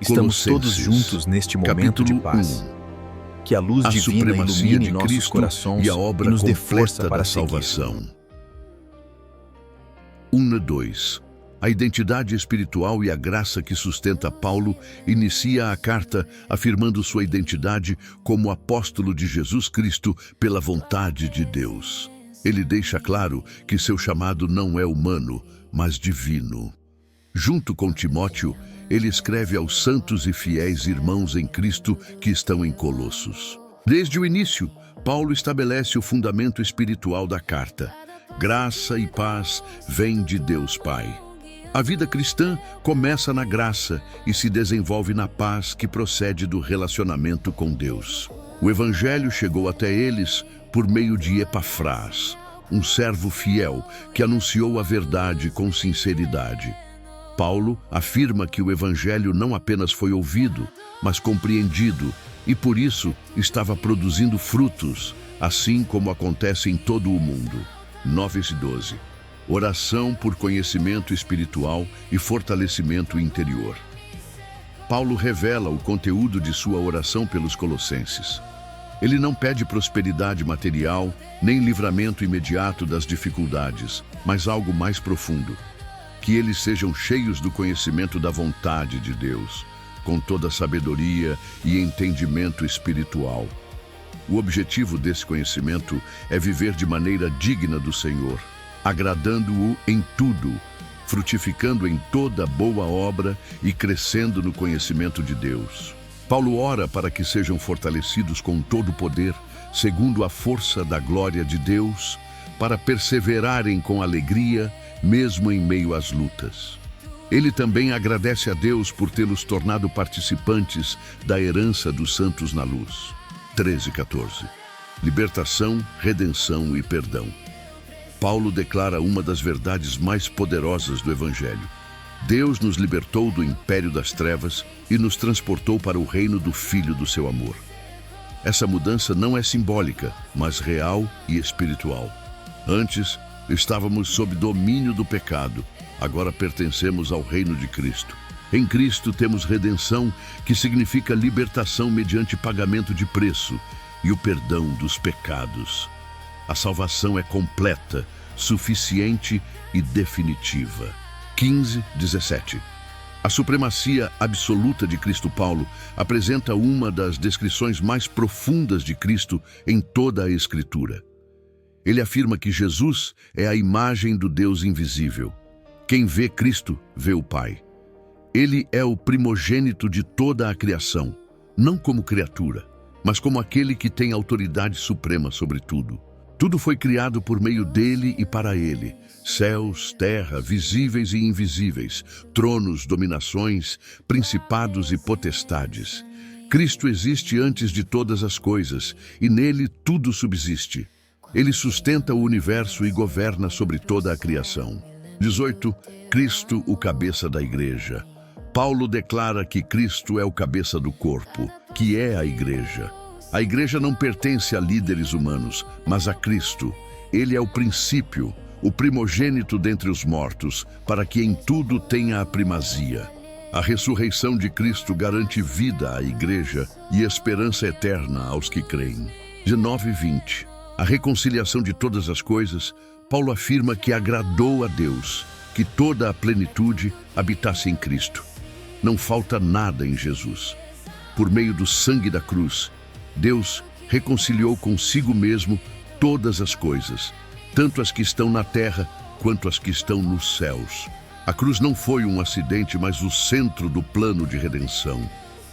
Estamos todos juntos neste momento de paz. Que a luz divina ilumine nossos corações e a obra e nos dê completa força para da seguir. salvação. 1:2. A identidade espiritual e a graça que sustenta Paulo inicia a carta afirmando sua identidade como apóstolo de Jesus Cristo pela vontade de Deus. Ele deixa claro que seu chamado não é humano, mas divino. Junto com Timóteo, ele escreve aos santos e fiéis irmãos em Cristo que estão em Colossos. Desde o início, Paulo estabelece o fundamento espiritual da carta. Graça e paz vêm de Deus Pai. A vida cristã começa na graça e se desenvolve na paz que procede do relacionamento com Deus. O Evangelho chegou até eles por meio de Epafrás, um servo fiel que anunciou a verdade com sinceridade. Paulo afirma que o Evangelho não apenas foi ouvido, mas compreendido, e por isso estava produzindo frutos, assim como acontece em todo o mundo. 9:12. Oração por conhecimento espiritual e fortalecimento interior. Paulo revela o conteúdo de sua oração pelos colossenses. Ele não pede prosperidade material, nem livramento imediato das dificuldades, mas algo mais profundo. Que eles sejam cheios do conhecimento da vontade de Deus, com toda sabedoria e entendimento espiritual. O objetivo desse conhecimento é viver de maneira digna do Senhor, agradando-o em tudo, frutificando em toda boa obra e crescendo no conhecimento de Deus. Paulo ora para que sejam fortalecidos com todo o poder, segundo a força da glória de Deus, para perseverarem com alegria, mesmo em meio às lutas. Ele também agradece a Deus por tê-los tornado participantes da herança dos santos na luz. 13:14. Libertação, redenção e perdão. Paulo declara uma das verdades mais poderosas do Evangelho. Deus nos libertou do império das trevas e nos transportou para o reino do Filho do seu amor. Essa mudança não é simbólica, mas real e espiritual. Antes, estávamos sob domínio do pecado, agora pertencemos ao reino de Cristo. Em Cristo temos redenção, que significa libertação mediante pagamento de preço e o perdão dos pecados. A salvação é completa, suficiente e definitiva. 15:17. A supremacia absoluta de Cristo. Paulo apresenta uma das descrições mais profundas de Cristo em toda a Escritura. Ele afirma que Jesus é a imagem do Deus invisível. Quem vê Cristo, vê o Pai. Ele é o primogênito de toda a criação, não como criatura, mas como aquele que tem autoridade suprema sobre tudo. Tudo foi criado por meio dele e para ele. Céus, terra, visíveis e invisíveis, tronos, dominações, principados e potestades. Cristo existe antes de todas as coisas, e nele tudo subsiste. Ele sustenta o universo e governa sobre toda a criação. 18. Cristo, o cabeça da igreja. Paulo declara que Cristo é o cabeça do corpo, que é a igreja. A igreja não pertence a líderes humanos, mas a Cristo. Ele é o princípio, o primogênito dentre os mortos, para que em tudo tenha a primazia. A ressurreição de Cristo garante vida à igreja e esperança eterna aos que creem. 19:20. A reconciliação de todas as coisas, Paulo afirma que agradou a Deus, que toda a plenitude habitasse em Cristo. Não falta nada em Jesus. Por meio do sangue da cruz, Deus reconciliou consigo mesmo todas as coisas, tanto as que estão na terra quanto as que estão nos céus. A cruz não foi um acidente, mas o centro do plano de redenção.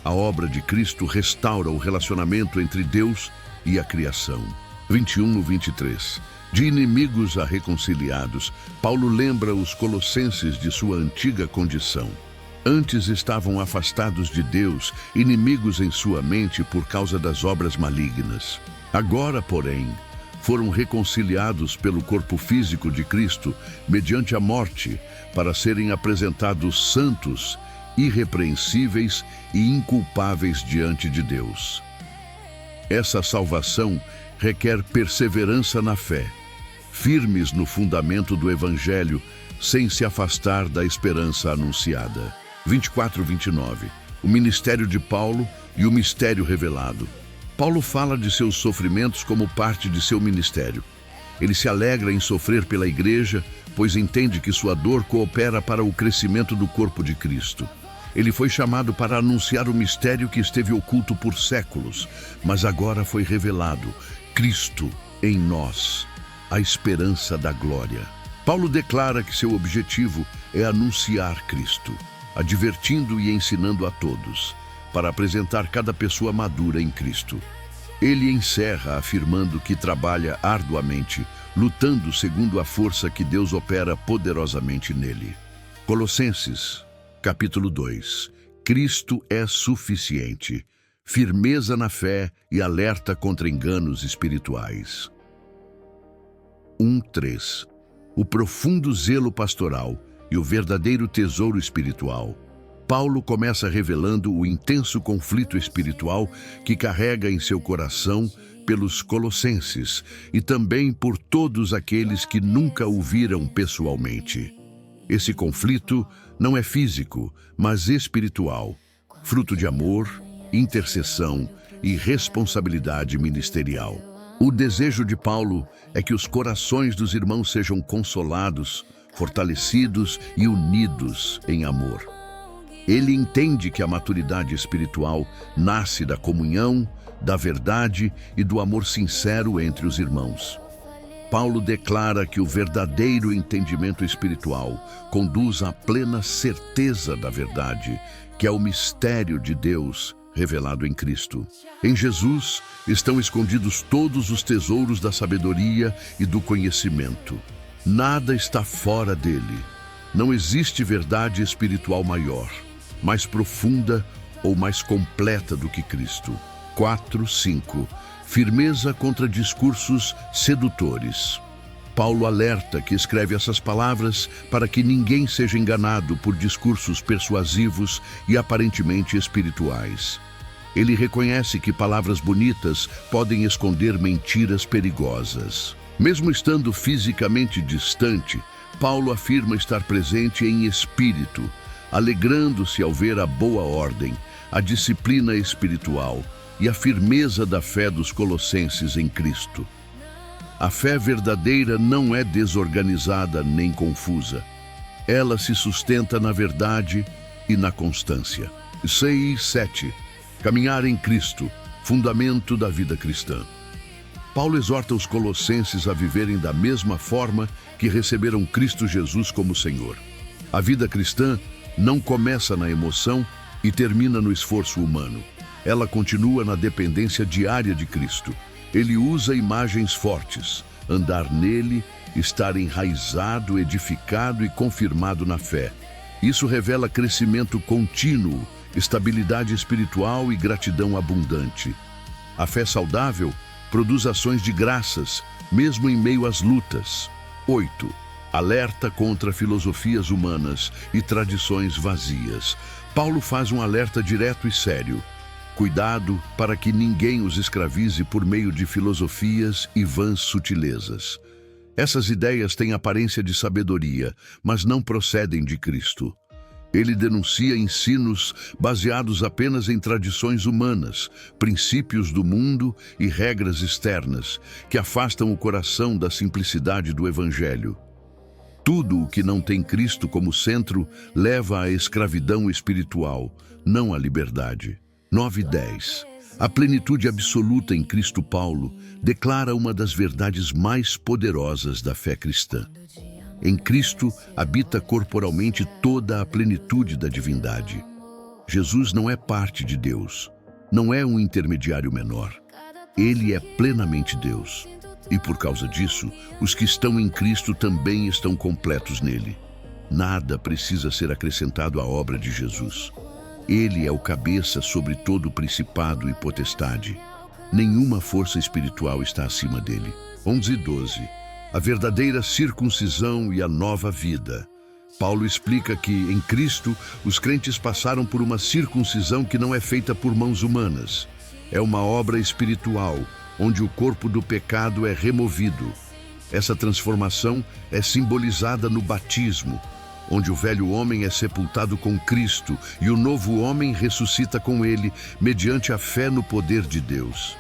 A obra de Cristo restaura o relacionamento entre Deus e a criação. 21:23. De inimigos a reconciliados, Paulo lembra os colossenses de sua antiga condição. Antes estavam afastados de Deus, inimigos em sua mente por causa das obras malignas. Agora, porém, foram reconciliados pelo corpo físico de Cristo, mediante a morte, para serem apresentados santos, irrepreensíveis e inculpáveis diante de Deus. Essa salvação requer perseverança na fé, firmes no fundamento do Evangelho, sem se afastar da esperança anunciada. 24:29. o ministério de Paulo e o mistério revelado. Paulo fala de seus sofrimentos como parte de seu ministério. Ele se alegra em sofrer pela igreja, pois entende que sua dor coopera para o crescimento do corpo de Cristo. Ele foi chamado para anunciar o mistério que esteve oculto por séculos, mas agora foi revelado: Cristo em nós, a esperança da glória. Paulo declara que seu objetivo é anunciar Cristo, advertindo e ensinando a todos, para apresentar cada pessoa madura em Cristo. Ele encerra afirmando que trabalha arduamente, lutando segundo a força que Deus opera poderosamente nele. Colossenses, capítulo 2. Cristo é suficiente. Firmeza na fé e alerta contra enganos espirituais. 1:3. O profundo zelo pastoral e o verdadeiro tesouro espiritual. Paulo começa revelando o intenso conflito espiritual que carrega em seu coração pelos colossenses e também por todos aqueles que nunca o viram pessoalmente. Esse conflito não é físico, mas espiritual, fruto de amor, intercessão e responsabilidade ministerial. O desejo de Paulo é que os corações dos irmãos sejam consolados, fortalecidos e unidos em amor. Ele entende que a maturidade espiritual nasce da comunhão, da verdade e do amor sincero entre os irmãos. Paulo declara que o verdadeiro entendimento espiritual conduz à plena certeza da verdade, que é o mistério de Deus revelado em Cristo. Em Jesus estão escondidos todos os tesouros da sabedoria e do conhecimento. Nada está fora dele. Não existe verdade espiritual maior, mais profunda ou mais completa do que Cristo. 4:5. Firmeza contra discursos sedutores. Paulo alerta que escreve essas palavras para que ninguém seja enganado por discursos persuasivos e aparentemente espirituais. Ele reconhece que palavras bonitas podem esconder mentiras perigosas. Mesmo estando fisicamente distante, Paulo afirma estar presente em espírito, alegrando-se ao ver a boa ordem, a disciplina espiritual e a firmeza da fé dos colossenses em Cristo. A fé verdadeira não é desorganizada nem confusa. Ela se sustenta na verdade e na constância. 6:7. Caminhar em Cristo, fundamento da vida cristã. Paulo exorta os colossenses a viverem da mesma forma que receberam Cristo Jesus como Senhor. A vida cristã não começa na emoção e termina no esforço humano. Ela continua na dependência diária de Cristo. Ele usa imagens fortes: andar nele, estar enraizado, edificado e confirmado na fé. Isso revela crescimento contínuo, estabilidade espiritual e gratidão abundante. A fé saudável produz ações de graças, mesmo em meio às lutas. 8. Alerta contra filosofias humanas e tradições vazias. Paulo faz um alerta direto e sério. Cuidado para que ninguém os escravize por meio de filosofias e vãs sutilezas. Essas ideias têm aparência de sabedoria, mas não procedem de Cristo. Ele denuncia ensinos baseados apenas em tradições humanas, princípios do mundo e regras externas, que afastam o coração da simplicidade do Evangelho. Tudo o que não tem Cristo como centro leva à escravidão espiritual, não à liberdade. 9:10. A plenitude absoluta em Cristo. Paulo declara uma das verdades mais poderosas da fé cristã. Em Cristo habita corporalmente toda a plenitude da divindade. Jesus não é parte de Deus, não é um intermediário menor. Ele é plenamente Deus. E por causa disso, os que estão em Cristo também estão completos nele. Nada precisa ser acrescentado à obra de Jesus. Ele é o cabeça sobre todo o principado e potestade. Nenhuma força espiritual está acima dele. 11:12. A verdadeira circuncisão e a nova vida. Paulo explica que, em Cristo, os crentes passaram por uma circuncisão que não é feita por mãos humanas. É uma obra espiritual, onde o corpo do pecado é removido. Essa transformação é simbolizada no batismo, onde o velho homem é sepultado com Cristo e o novo homem ressuscita com ele, mediante a fé no poder de Deus.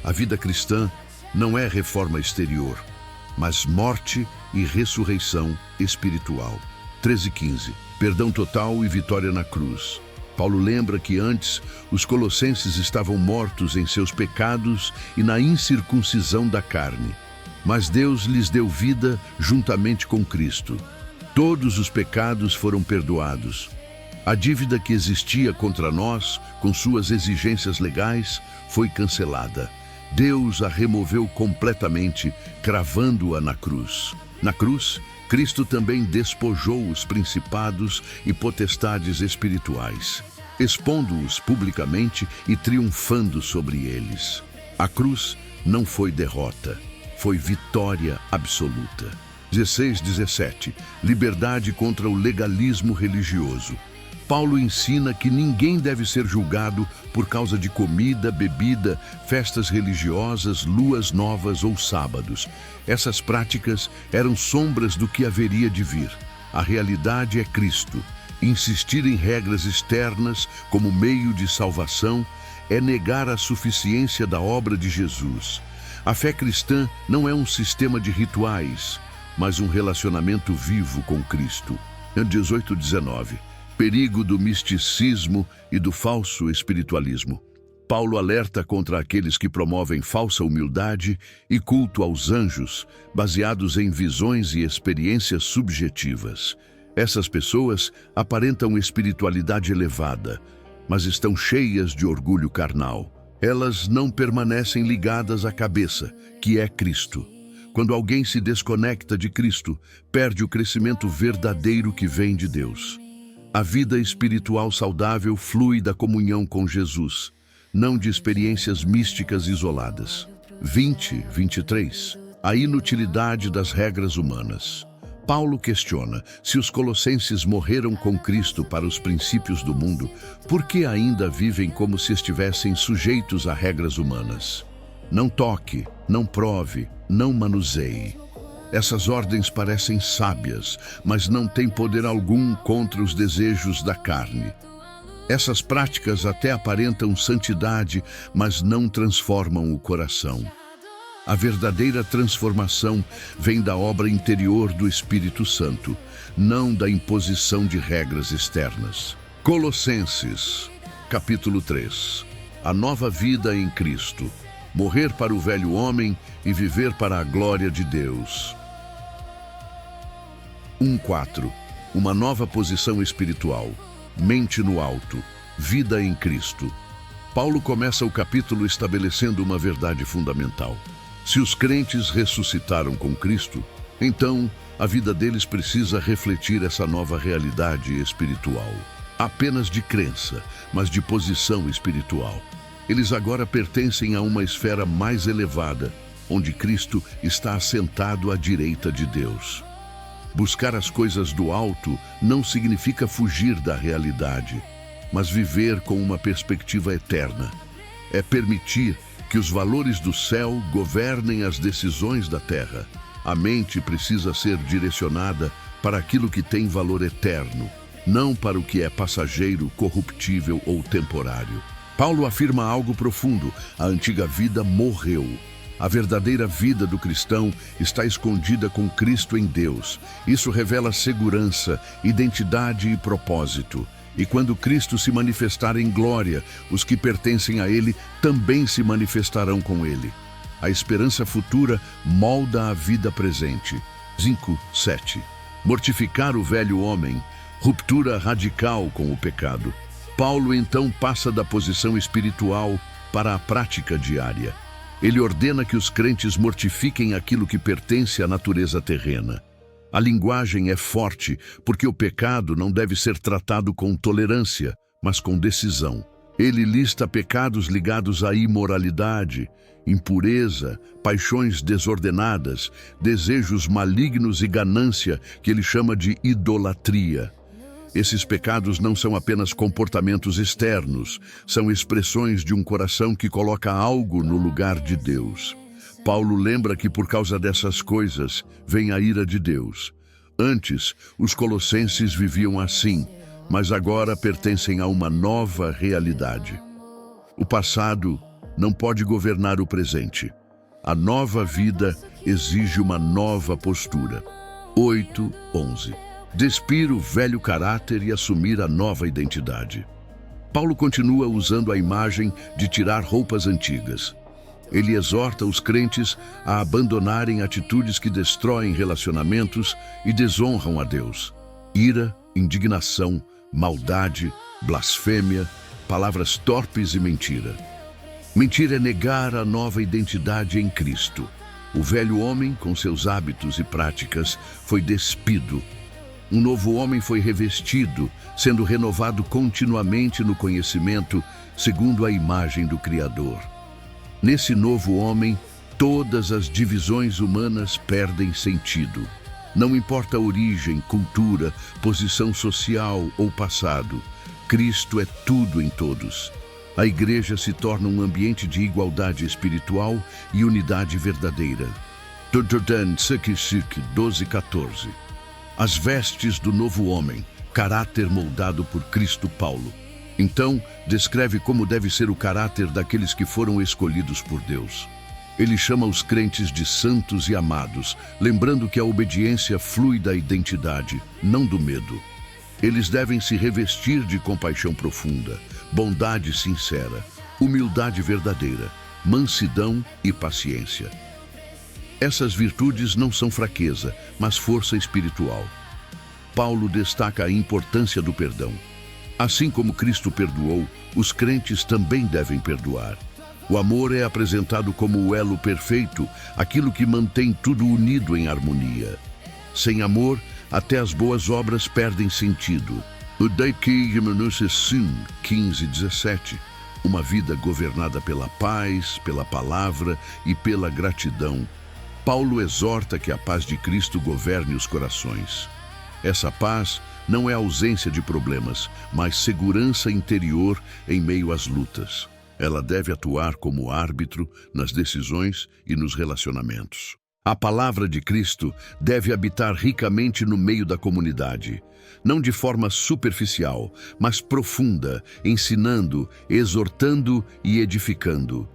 A vida cristã não é reforma exterior, mas morte e ressurreição espiritual. 13:15. Perdão total e vitória na cruz. Paulo lembra que antes os colossenses estavam mortos em seus pecados e na incircuncisão da carne. Mas Deus lhes deu vida juntamente com Cristo. Todos os pecados foram perdoados. A dívida que existia contra nós, com suas exigências legais, foi cancelada. Deus a removeu completamente, cravando-a na cruz. Na cruz, Cristo também despojou os principados e potestades espirituais, expondo-os publicamente e triunfando sobre eles. A cruz não foi derrota, foi vitória absoluta. 16:17. Liberdade contra o legalismo religioso. Paulo ensina que ninguém deve ser julgado por causa de comida, bebida, festas religiosas, luas novas ou sábados. Essas práticas eram sombras do que haveria de vir. A realidade é Cristo. Insistir em regras externas como meio de salvação é negar a suficiência da obra de Jesus. A fé cristã não é um sistema de rituais, mas um relacionamento vivo com Cristo. 18:19. Perigo do misticismo e do falso espiritualismo. Paulo alerta contra aqueles que promovem falsa humildade e culto aos anjos, baseados em visões e experiências subjetivas. Essas pessoas aparentam espiritualidade elevada, mas estão cheias de orgulho carnal. Elas não permanecem ligadas à cabeça, que é Cristo. Quando alguém se desconecta de Cristo, perde o crescimento verdadeiro que vem de Deus. A vida espiritual saudável flui da comunhão com Jesus, não de experiências místicas isoladas. 20:23. A inutilidade das regras humanas. Paulo questiona: se os colossenses morreram com Cristo para os princípios do mundo, por que ainda vivem como se estivessem sujeitos a regras humanas? Não toque, não prove, não manuseie. Essas ordens parecem sábias, mas não têm poder algum contra os desejos da carne. Essas práticas até aparentam santidade, mas não transformam o coração. A verdadeira transformação vem da obra interior do Espírito Santo, não da imposição de regras externas. Colossenses, capítulo 3. A nova vida em Cristo. Morrer para o velho homem e viver para a glória de Deus. 1:4. Uma nova posição espiritual. Mente no alto. Vida em Cristo. Paulo começa o capítulo estabelecendo uma verdade fundamental. Se os crentes ressuscitaram com Cristo, então a vida deles precisa refletir essa nova realidade espiritual. Apenas de crença, mas de posição espiritual. Eles agora pertencem a uma esfera mais elevada, onde Cristo está assentado à direita de Deus. Buscar as coisas do alto não significa fugir da realidade, mas viver com uma perspectiva eterna. É permitir que os valores do céu governem as decisões da terra. A mente precisa ser direcionada para aquilo que tem valor eterno, não para o que é passageiro, corruptível ou temporário. Paulo afirma algo profundo: a antiga vida morreu. A verdadeira vida do cristão está escondida com Cristo em Deus. Isso revela segurança, identidade e propósito. E quando Cristo se manifestar em glória, os que pertencem a Ele também se manifestarão com Ele. A esperança futura molda a vida presente. 5:7. Mortificar o velho homem. Ruptura radical com o pecado. Paulo então passa da posição espiritual para a prática diária. Ele ordena que os crentes mortifiquem aquilo que pertence à natureza terrena. A linguagem é forte, porque o pecado não deve ser tratado com tolerância, mas com decisão. Ele lista pecados ligados à imoralidade, impureza, paixões desordenadas, desejos malignos e ganância, que ele chama de idolatria. Esses pecados não são apenas comportamentos externos, são expressões de um coração que coloca algo no lugar de Deus. Paulo lembra que por causa dessas coisas vem a ira de Deus. Antes, os colossenses viviam assim, mas agora pertencem a uma nova realidade. O passado não pode governar o presente. A nova vida exige uma nova postura. 8:11. Despir o velho caráter e assumir a nova identidade. Paulo continua usando a imagem de tirar roupas antigas. Ele exorta os crentes a abandonarem atitudes que destroem relacionamentos e desonram a Deus. Ira, indignação, maldade, blasfêmia, palavras torpes e mentira. Mentira é negar a nova identidade em Cristo. O velho homem, com seus hábitos e práticas, foi despido. Um novo homem foi revestido, sendo renovado continuamente no conhecimento, segundo a imagem do Criador. Nesse novo homem, todas as divisões humanas perdem sentido. Não importa a origem, cultura, posição social ou passado, Cristo é tudo em todos. A igreja se torna um ambiente de igualdade espiritual e unidade verdadeira. 12:14. As vestes do novo homem, caráter moldado por Cristo. Paulo, então, descreve como deve ser o caráter daqueles que foram escolhidos por Deus. Ele chama os crentes de santos e amados, lembrando que a obediência flui da identidade, não do medo. Eles devem se revestir de compaixão profunda, bondade sincera, humildade verdadeira, mansidão e paciência. Essas virtudes não são fraqueza, mas força espiritual. Paulo destaca a importância do perdão. Assim como Cristo perdoou, os crentes também devem perdoar. O amor é apresentado como o elo perfeito, aquilo que mantém tudo unido em harmonia. Sem amor, até as boas obras perdem sentido. O Daqui 15:17. Uma vida governada pela paz, pela palavra e pela gratidão. Paulo exorta que a paz de Cristo governe os corações. Essa paz não é ausência de problemas, mas segurança interior em meio às lutas. Ela deve atuar como árbitro nas decisões e nos relacionamentos. A palavra de Cristo deve habitar ricamente no meio da comunidade, não de forma superficial, mas profunda, ensinando, exortando e edificando.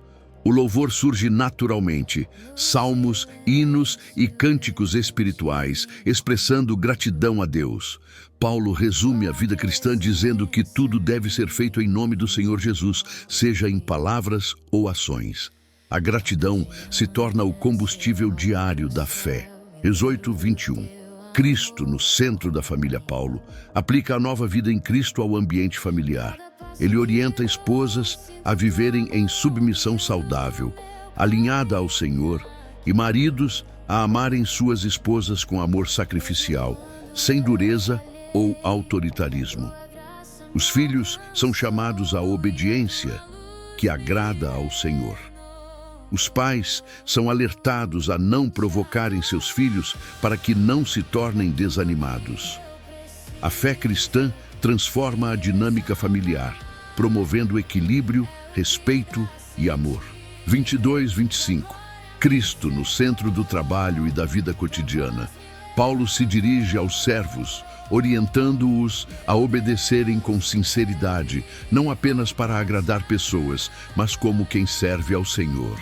O louvor surge naturalmente, salmos, hinos e cânticos espirituais, expressando gratidão a Deus. Paulo resume a vida cristã dizendo que tudo deve ser feito em nome do Senhor Jesus, seja em palavras ou ações. A gratidão se torna o combustível diário da fé. 18:21. Cristo no centro da família. Paulo aplica a nova vida em Cristo ao ambiente familiar. Ele orienta esposas a viverem em submissão saudável, alinhada ao Senhor, e maridos a amarem suas esposas com amor sacrificial, sem dureza ou autoritarismo. Os filhos são chamados à obediência, que agrada ao Senhor. Os pais são alertados a não provocarem seus filhos para que não se tornem desanimados. A fé cristã transforma a dinâmica familiar, promovendo equilíbrio, respeito e amor. 22:25. Cristo no centro do trabalho e da vida cotidiana. Paulo se dirige aos servos, orientando-os a obedecerem com sinceridade, não apenas para agradar pessoas, mas como quem serve ao Senhor.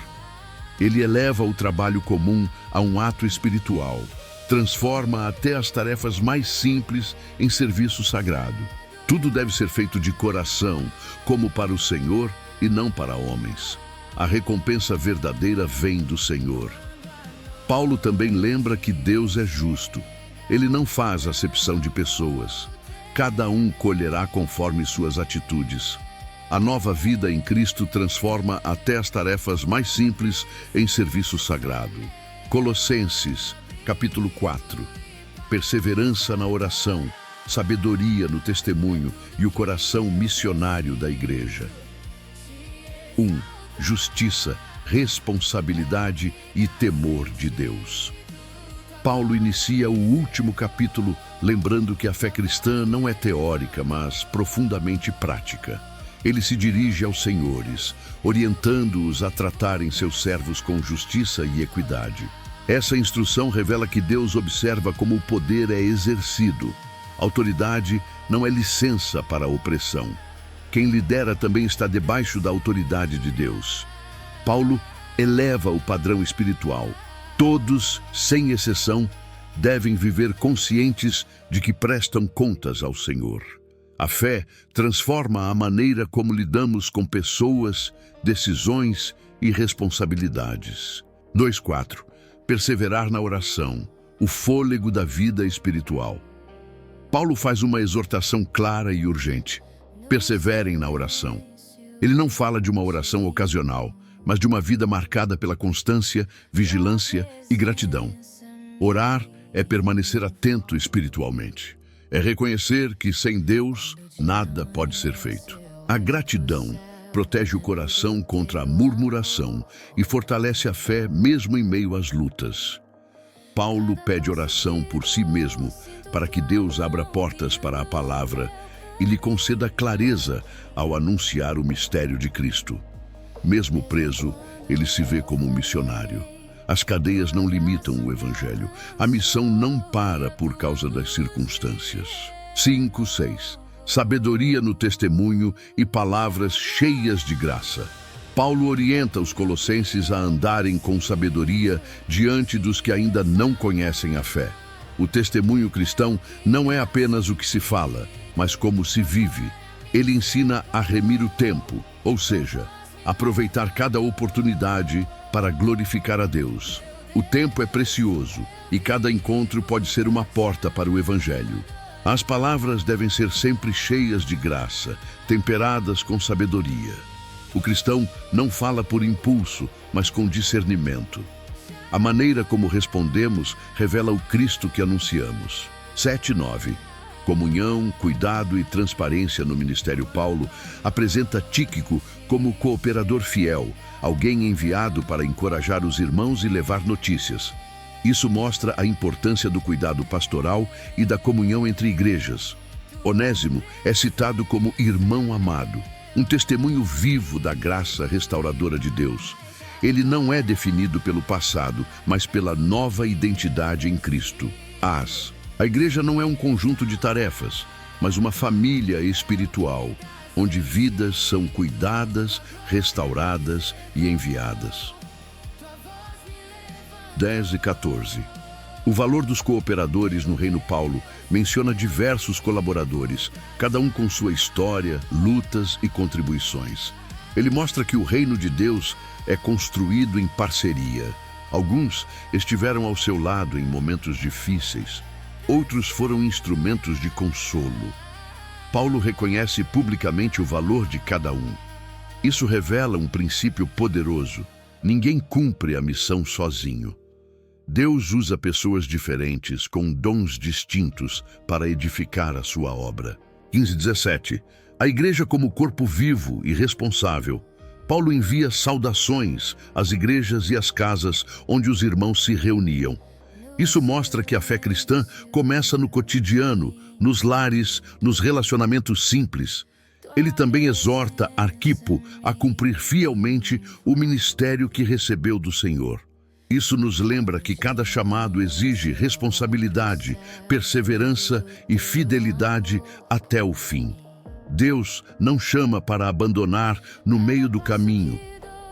Ele eleva o trabalho comum a um ato espiritual, transforma até as tarefas mais simples em serviço sagrado. Tudo deve ser feito de coração, como para o Senhor e não para homens. A recompensa verdadeira vem do Senhor. Paulo também lembra que Deus é justo. Ele não faz acepção de pessoas. Cada um colherá conforme suas atitudes. A nova vida em Cristo transforma até as tarefas mais simples em serviço sagrado. Colossenses, capítulo 4. Perseverança na oração, sabedoria no testemunho e o coração missionário da igreja. 1. Justiça, responsabilidade e temor de Deus. Paulo inicia o último capítulo lembrando que a fé cristã não é teórica, mas profundamente prática. Ele se dirige aos senhores, orientando-os a tratarem seus servos com justiça e equidade. Essa instrução revela que Deus observa como o poder é exercido. Autoridade não é licença para a opressão. Quem lidera também está debaixo da autoridade de Deus. Paulo eleva o padrão espiritual. Todos, sem exceção, devem viver conscientes de que prestam contas ao Senhor. A fé transforma a maneira como lidamos com pessoas, decisões e responsabilidades. 2.4. Perseverar na oração, o fôlego da vida espiritual. Paulo faz uma exortação clara e urgente. Perseverem na oração. Ele não fala de uma oração ocasional, mas de uma vida marcada pela constância, vigilância e gratidão. Orar é permanecer atento espiritualmente. É reconhecer que sem Deus nada pode ser feito. A gratidão protege o coração contra a murmuração e fortalece a fé mesmo em meio às lutas. Paulo pede oração por si mesmo para que Deus abra portas para a palavra e lhe conceda clareza ao anunciar o mistério de Cristo. Mesmo preso, ele se vê como um missionário. As cadeias não limitam o Evangelho. A missão não para por causa das circunstâncias. 5.6. Sabedoria no testemunho e palavras cheias de graça. Paulo orienta os colossenses a andarem com sabedoria diante dos que ainda não conhecem a fé. O testemunho cristão não é apenas o que se fala, mas como se vive. Ele ensina a remir o tempo, ou seja, aproveitar cada oportunidade para glorificar a Deus. O tempo é precioso e cada encontro pode ser uma porta para o Evangelho. As palavras devem ser sempre cheias de graça, temperadas com sabedoria. O cristão não fala por impulso, mas com discernimento. A maneira como respondemos revela o Cristo que anunciamos. 7.9. Comunhão, cuidado e transparência no Ministério Paulo apresenta Tíquico como cooperador fiel, alguém enviado para encorajar os irmãos e levar notícias. Isso mostra a importância do cuidado pastoral e da comunhão entre igrejas. Onésimo é citado como irmão amado, um testemunho vivo da graça restauradora de Deus. Ele não é definido pelo passado, mas pela nova identidade em Cristo. A igreja não é um conjunto de tarefas, mas uma família espiritual, onde vidas são cuidadas, restauradas e enviadas. 10.14. O valor dos cooperadores no Reino Paulo menciona diversos colaboradores, cada um com sua história, lutas e contribuições. Ele mostra que o reino de Deus é construído em parceria. Alguns estiveram ao seu lado em momentos difíceis, outros foram instrumentos de consolo. Paulo reconhece publicamente o valor de cada um. Isso revela um princípio poderoso. Ninguém cumpre a missão sozinho. Deus usa pessoas diferentes, com dons distintos, para edificar a sua obra. 15.17. A igreja como corpo vivo e responsável. Paulo envia saudações às igrejas e às casas onde os irmãos se reuniam. Isso mostra que a fé cristã começa no cotidiano, nos lares, nos relacionamentos simples. Ele também exorta Arquipo a cumprir fielmente o ministério que recebeu do Senhor. Isso nos lembra que cada chamado exige responsabilidade, perseverança e fidelidade até o fim. Deus não chama para abandonar no meio do caminho.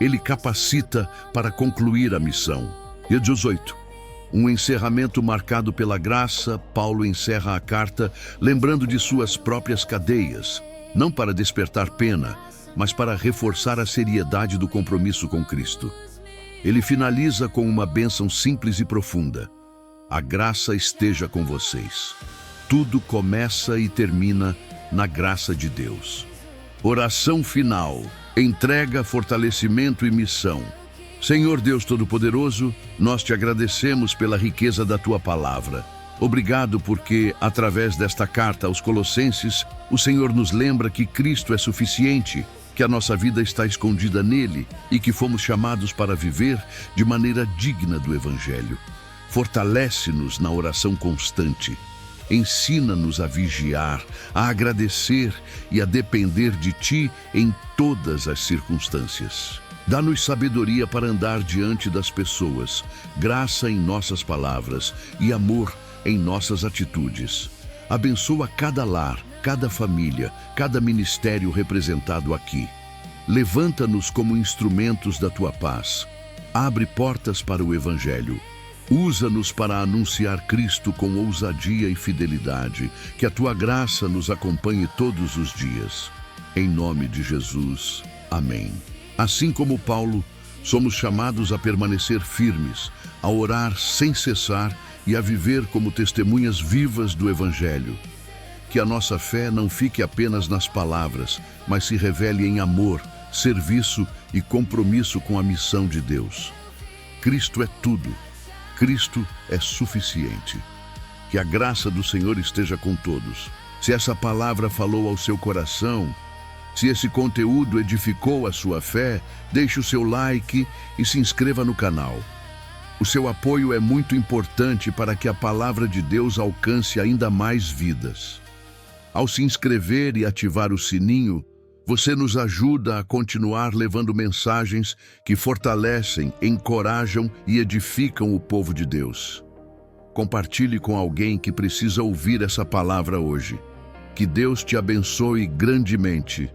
Ele capacita para concluir a missão. E 18. Um encerramento marcado pela graça, Paulo encerra a carta lembrando de suas próprias cadeias, não para despertar pena, mas para reforçar a seriedade do compromisso com Cristo. Ele finaliza com uma bênção simples e profunda. A graça esteja com vocês. Tudo começa e termina na graça de Deus. Oração final. Entrega, fortalecimento e missão. Senhor Deus Todo-Poderoso, nós te agradecemos pela riqueza da tua palavra. Obrigado porque, através desta carta aos Colossenses, o Senhor nos lembra que Cristo é suficiente, que a nossa vida está escondida nele e que fomos chamados para viver de maneira digna do Evangelho. Fortalece-nos na oração constante. Ensina-nos a vigiar, a agradecer e a depender de ti em todas as circunstâncias. Dá-nos sabedoria para andar diante das pessoas, graça em nossas palavras e amor em nossas atitudes. Abençoa cada lar, cada família, cada ministério representado aqui. Levanta-nos como instrumentos da tua paz. Abre portas para o Evangelho. Usa-nos para anunciar Cristo com ousadia e fidelidade. Que a tua graça nos acompanhe todos os dias. Em nome de Jesus. Amém. Assim como Paulo, somos chamados a permanecer firmes, a orar sem cessar e a viver como testemunhas vivas do Evangelho. Que a nossa fé não fique apenas nas palavras, mas se revele em amor, serviço e compromisso com a missão de Deus. Cristo é tudo. Cristo é suficiente. Que a graça do Senhor esteja com todos. Se essa palavra falou ao seu coração, se esse conteúdo edificou a sua fé, deixe o seu like e se inscreva no canal. O seu apoio é muito importante para que a palavra de Deus alcance ainda mais vidas. Ao se inscrever e ativar o sininho, você nos ajuda a continuar levando mensagens que fortalecem, encorajam e edificam o povo de Deus. Compartilhe com alguém que precisa ouvir essa palavra hoje. Que Deus te abençoe grandemente.